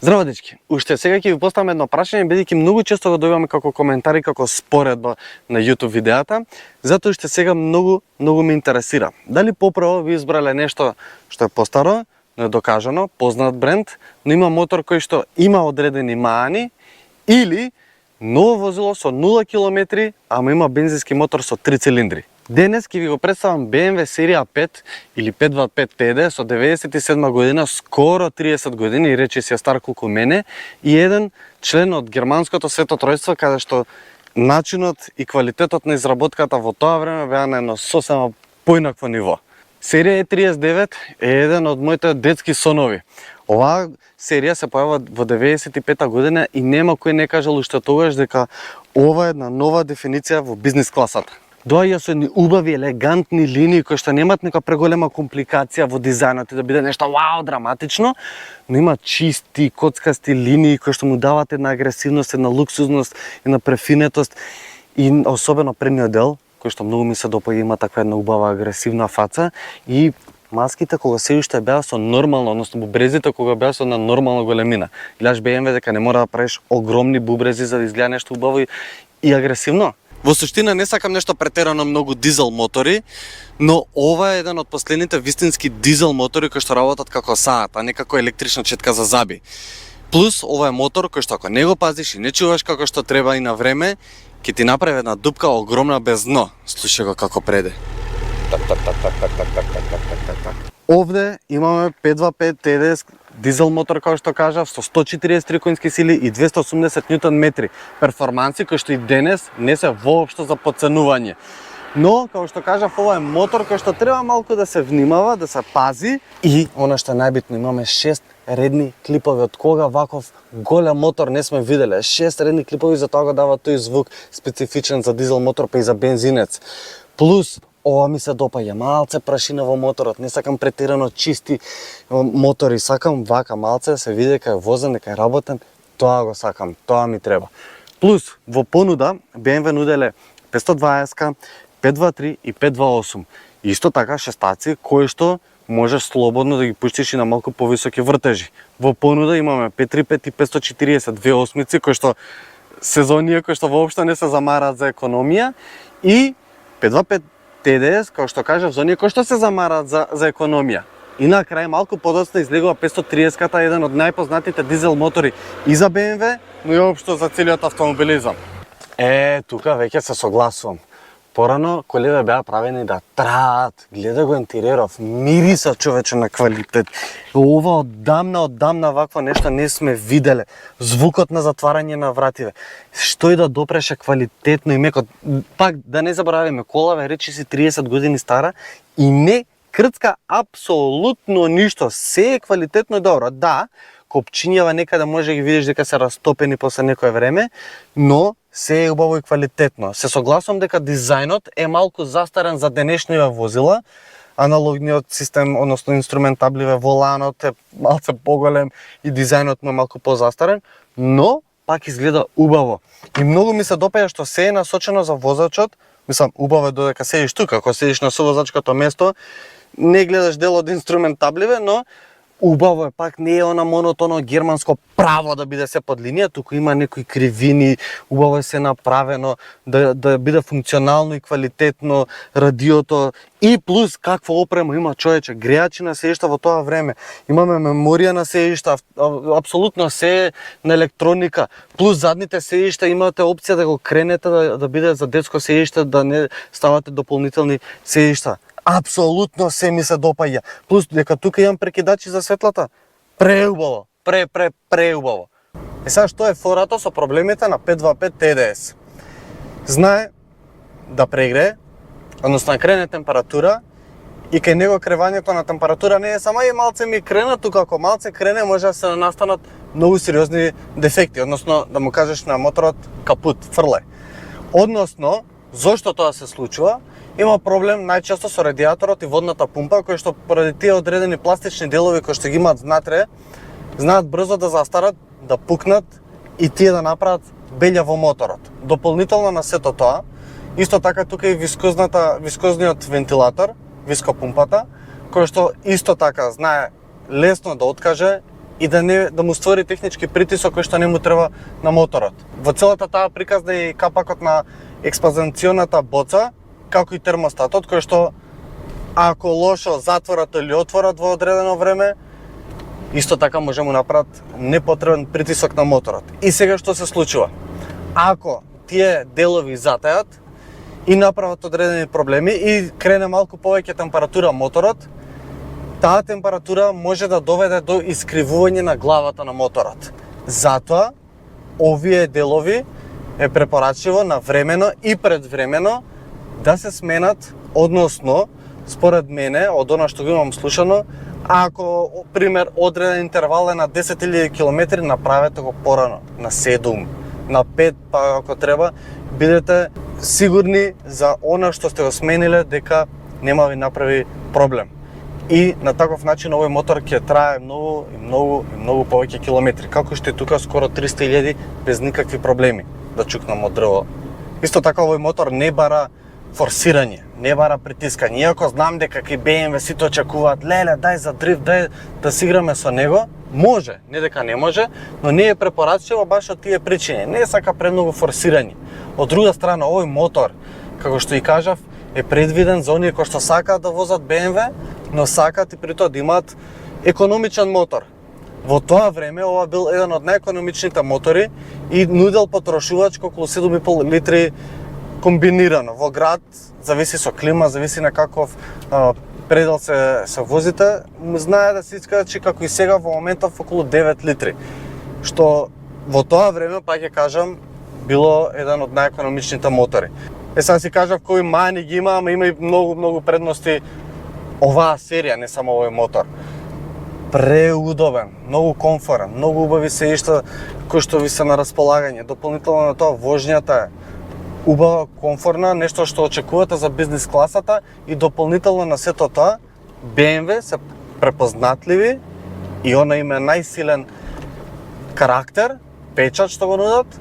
Здраво дечки, уште сега ќе ви поставам едно прашање, бидејќи многу често го добиваме како коментари, како споредба на YouTube видеата, затоа уште сега многу ме интересира. Дали поправо ви избрале нешто што е постаро, но е докажано, познат бренд, но има мотор кој што има одредени маани, или ново возило со 0 км, ама има бензински мотор со 3 цилиндри. Денес ќе ви го представам BMW серија 5 или 525 TD со 97 година, скоро 30 години, рече си е стар колку мене, и еден член од германското свето тројство, каде што начинот и квалитетот на изработката во тоа време беа на едно сосема поинакво ниво. Серија E39 е еден од моите детски сонови. Оваа серија се појава во 95 година и нема кој не кажал уште тогаш дека ова е една нова дефиниција во бизнес класата. Доаѓа со едни убави, елегантни линии кои што немаат нека преголема компликација во дизајнот и да биде нешто вау, драматично, но има чисти, коцкасти линии кои што му даваат една агресивност, една луксузност, една префинетост и особено предниот дел, кој што многу ми се допаѓа, има таква една убава агресивна фаца и маските кога се уште беа со нормално, односно бубрезите кога беа со една нормална големина. Гледаш BMW дека не мора да правиш огромни бубрези за да изгледа нешто убаво и агресивно. Во суштина не сакам нешто претерано многу дизел мотори, но ова е еден од последните вистински дизел мотори кои што работат како саат, а не како електрична четка за заби. Плюс ова е мотор кој што ако не го пазиш и не чуваш како што треба и на време, ќе ти направи една дупка огромна без дно. Слушај го како преде. Овде имаме 525 TD дизел мотор, како што кажав, со 143 конски сили и 280 Нм перформанси, кои што и денес не се воопшто за подценување. Но, како што кажав, ова е мотор кој што треба малку да се внимава, да се пази и, она што е најбитно, имаме 6 редни клипови. Од кога ваков голем мотор не сме виделе. 6 редни клипови, за тоа го дава тој звук специфичен за дизел мотор, па и за бензинец. Плюс, ова ми се допаѓа, малце прашина во моторот, не сакам претерано чисти мотори, сакам вака малце да се види дека е возен, дека е работен, тоа го сакам, тоа ми треба. Плюс, во понуда, BMW нуделе 520, 523 и 528. Исто така шестаци кои што можеш слободно да ги пуштиш и на малку повисоки вртежи. Во понуда имаме 535 и 540, две осмици кои што сезонија, кои што воопшто не се замараат за економија, и 525 TDS, како што кажав, за оние кои што се замараат за економија. И на крај малку подоцна излегува 530-ката, еден од најпознатите дизел мотори и за BMW, но и општо за целиот автомобилизам. Тука веќе се согласувам. Порано колеве беа правени да траат, гледа го интериеров, мириса човече на квалитет. Ова оддамна вакво нешто не сме виделе. Звукот на затварање на вративе. Што и да допреше квалитетно и меко. Пак да не забораваме, колава речи си 30 години стара и не крцка апсолутно ништо. Се е квалитетно и добро. Да, копчињава некаде може да ги видиш дека се растопени после некое време, но се е убаво и квалитетно. Се согласувам дека дизајнот е малку застарен за денешниве возила. Аналогниот систем, односно инструментабливе, воланот е малце поголем и дизајнот му е малку позастарен, но пак изгледа убаво. И многу ми се допаѓа што се е насочено за возачот. Мислам, убаво е додека седиш тука, ако седиш на совозачкото место, не гледаш дел од инструментабливе, но убаво е, пак не е она монотоно германско право да биде се под линија, туку има некои кривини, убаво е се направено да биде функционално и квалитетно радиото и плюс каква опрема има човече, греачи на седишта во тоа време, имаме меморија на седишта, апсолутно се на електроника, плюс задните седишта имате опција да го кренете да биде за детско седиште, да не ставате дополнителни седишта. Апсолутно се ми се допаѓа. Плюс дека тука имам прекидачи за светлата. Преубаво. Преубаво. И сега што е форато со проблемите на 525 TDS? Знае да прегрее, односно крене температура и кај него кревањето на температура не е само и малце ми крена, тука ако малце крене може да се настанат многу сериозни дефекти, односно да му кажеш на моторот капут, фрле. Односно, зошто тоа се случува? Има проблем најчесто со радиаторот и водната пумпа, кои што поради тие одредени пластични делови кои што ги имаат внатре, знаат брзо да застарат, да пукнат и тие да направат белја во моторот. Дополнително на сето тоа, исто така тука и вискозниот вентилатор, вископумпата, кој што исто така знае лесно да откаже и да му створи технички притисок кој што не му треба на моторот. Во целата таа приказна е и капакот на експанзионата боца, како и термостатот, кој што ако лошо затворат или отворат во одредено време, исто така може му направат непотребен притисок на моторот. И сега што се случува? Ако тие делови затајат и направат одредени проблеми и крене малку повеќе температура моторот, таа температура може да доведе до искривување на главата на моторот. Затоа, овие делови е препорачливо навремено и предвремено да се сменат, односно, според мене, од она што го имам слушано, ако, пример, одреден интервал е на 10.000 км, направете го порано, на 7, на 5, па ако треба, бидете сигурни за она што сте го смениле дека нема ви направи проблем. И на таков начин овој мотор ќе трае многу повеќе километри, како што е тука скоро 300.000 без никакви проблеми да чукнам од дрво. Исто така овој мотор не бара форсирање, не бара притискање. Иако знам дека кај BMW сите очекуваат, леле, дај за дрифт, дај да си играме со него, може, не дека не може, но не е препорачливо баш од тие причини. Не сака премногу форсирање. Од друга страна, овој мотор, како што и кажав, е предвиден за оние кои што сакаат да возат BMW, но сакаат и при тоа да имаат економичен мотор. Во тоа време ова бил еден од најекономичните мотори и нудел потрошувачко околу 7,5 литри комбинирано. Во град, зависи со клима, зависи на каков предел се возите, знае да се искачи како и сега во моментов околу 9 литри. Што во тоа време, па ќе кажам, било еден од најекономичните мотори. Сега си кажав кои мани ги има, ама има и многу предности оваа серија, не само овој мотор. Преудобен, многу комфорен, многу убави сеишта кои што ви се на располагање. Дополнително на тоа вожњата е убава, комфорна, нешто што очекувате за бизнес класата и дополнително на сето тоа BMW се препознатливи и она има најсилен карактер, печат што го нудат.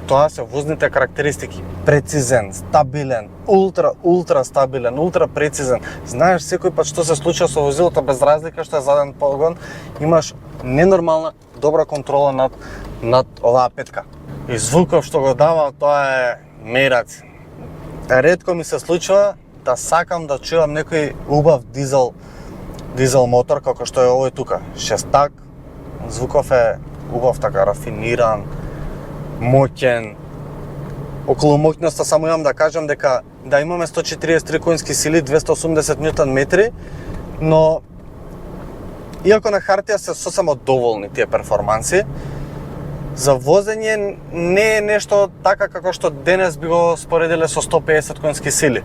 Тоа се возните карактеристики. Прецизен, стабилен, ултра стабилен, ултра прецизен. Знаеш секој пат што се случува со возилото без разлика што е заден погон, имаш ненормална добра контрола над оваа петка. И звуков што го дава, тоа е мерац. Ретко ми се случува да сакам да чувам некој убав дизел мотор како што е овој тука. Шестак, звуков е убав така рафиниран, моќен. Околу моќноста само имам да кажам дека да имаме 143 конски сили, 280 Нм, но иако на хартија се сосема доволни тие перформанси, за возење не е нешто така како што денес би го споредиле со 150 конски сили.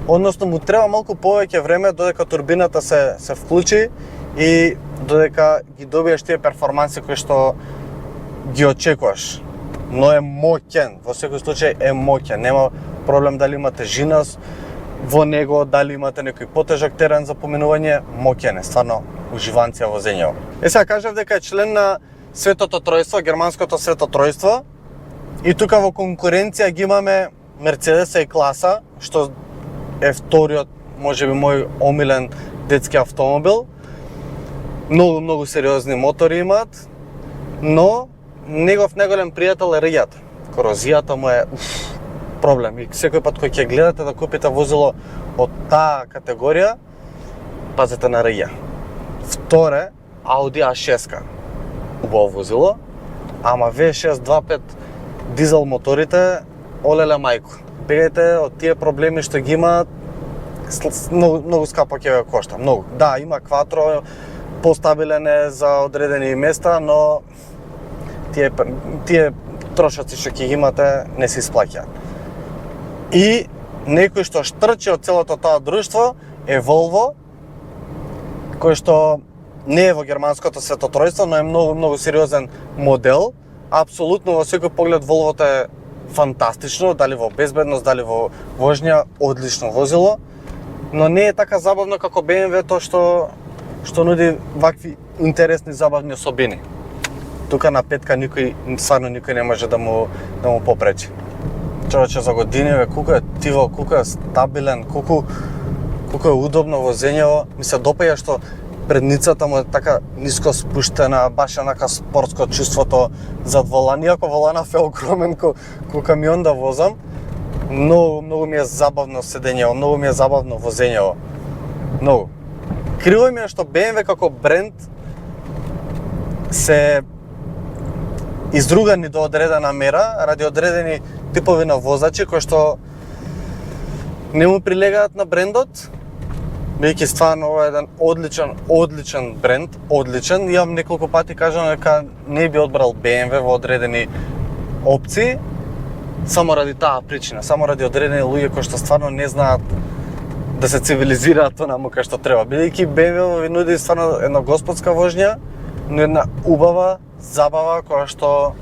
Односно му треба малку повеќе време додека турбината се вклучи и додека ги добиеш тие перформанси кои што ги очекуваш. Но е моќен, во секој случај е моќен, нема проблем дали имате тежина во него, дали имате некој потежок терен за поминување, моќен е, стварно уживанција возењево. Сега кажав дека е член на Светото тројство, германското Свето тројство, и тука во конкуренција ги имаме Мерцедеса и класа, што е вториот, можеби мој омилен детски автомобил. Многу сериозни мотори имаат, но негов најголем пријател е ригјата. Корозијата му е проблем и секој пат кој ќе гледате да купите возило од таа категорија, пазете на ригја. Вторе, Audi A6, убаво возило, ама V6 2.5 дизел моторите, олеле мајко. Бегајте од тие проблеми што ги имаат, многу скапо ќе ве кошта, многу. Да, има кватро, постабилен е за одредени места, но тие трошоци што ќе ги имате не се исплаќаат. И некој што штрчи од целото тоа друштво е Volvo, кој што не е во германското Свето тројство, но е многу сериозен модел. Апсолутно во секој поглед Volvo е фантастично, дали во безбедност, дали во вожња, одлично возило, но не е така забавно како BMW тоа што нуди вакви интересни забавни особини. Тука на петка стварно никој не може да му попречи. Човече за години колку е тиво, колку е стабилен, колку е удобно возењево. Ми се допаѓа што предницата му е така ниско спуштена, баш онака спортско чувството зад волан, иако воланов е огромен ко камион да возам. Многу ми е забавно седењево, многу ми е забавно возењево. Многу. Криво ми е што BMW како бренд се изругани до одредена мера ради одредени типови на возачи кои што не му прилегаат на брендот. Бидејќи стварно ова е еден одличен бренд, одличен. Имам неколку пати кажано дека не би одбрал BMW во одредени опции, само ради таа причина, само ради одредени луѓе кои што стварно не знаат да се цивилизираат онаму кај што треба. Бидејќи BMW ви нуди стварно една господска воžња, но една убава забава која што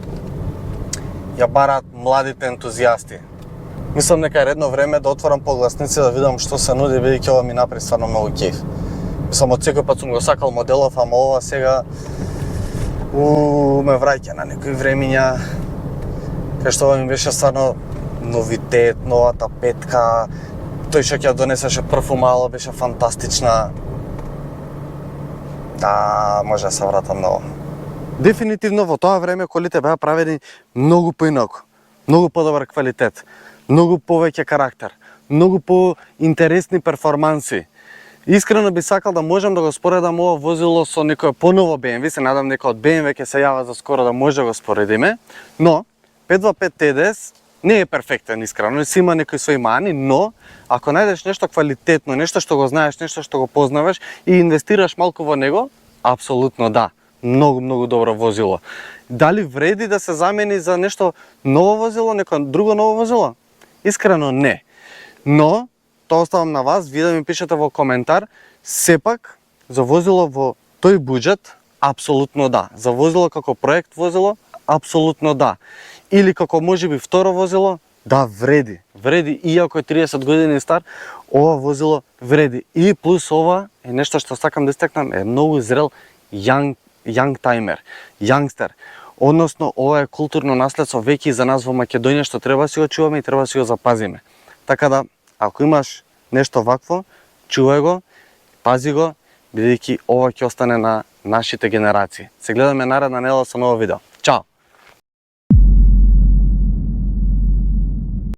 ја бараат младите ентузијасти. Мислам дека е редно време да отворам погласници да видам што се нуди, бидејќи ова ми направи стварно многу кејф. Мислам, од секој пат сум го сакал моделов, ама ова сега ме враќа на некои времиња, кај што ова ми беше стварно новитет, новата петка, тој што ќе донесеше прв умало беше фантастична. Да, може да се вратам на ова. Дефинитивно во тоа време колите беа правени многу поинаку, многу подобар квалитет, многу повеќе карактер, многу поинтересни перформанси. Искрено би сакал да можам да го споредам ова возило со некој поново BMW, се надам некој од BMW ќе се јава за скоро да може да го споредиме, но 525 TDS не е перфектен, искрено, си има некои своји мани, но ако најдеш нешто квалитетно, нешто што го знаеш, нешто што го познаваш и инвестираш малку во него, апсолутно да. Многу добро возило. Дали вреди да се замени за нешто ново возило, некој друго ново возило? Искрено не. Но тоа оставам на вас, вие да ми пишете во коментар, сепак за возило во тој буџет апсолутно да. За возило како проект возило апсолутно да. Или како можеби второ возило, да, вреди. Вреди, иако е 30 години стар, ова возило вреди. И плюс ова е нешто што сакам да истакнам, е многу зрел youngster. Односно, ова е културно наследство веќе за нас во Македонија што треба да си го чуваме и треба да си го запазиме. Така да, ако имаш нешто вакво, чувај го, пази го, бидејќи ова ќе остане на нашите генерации. Се гледаме наредна недела со ново видео. Чао!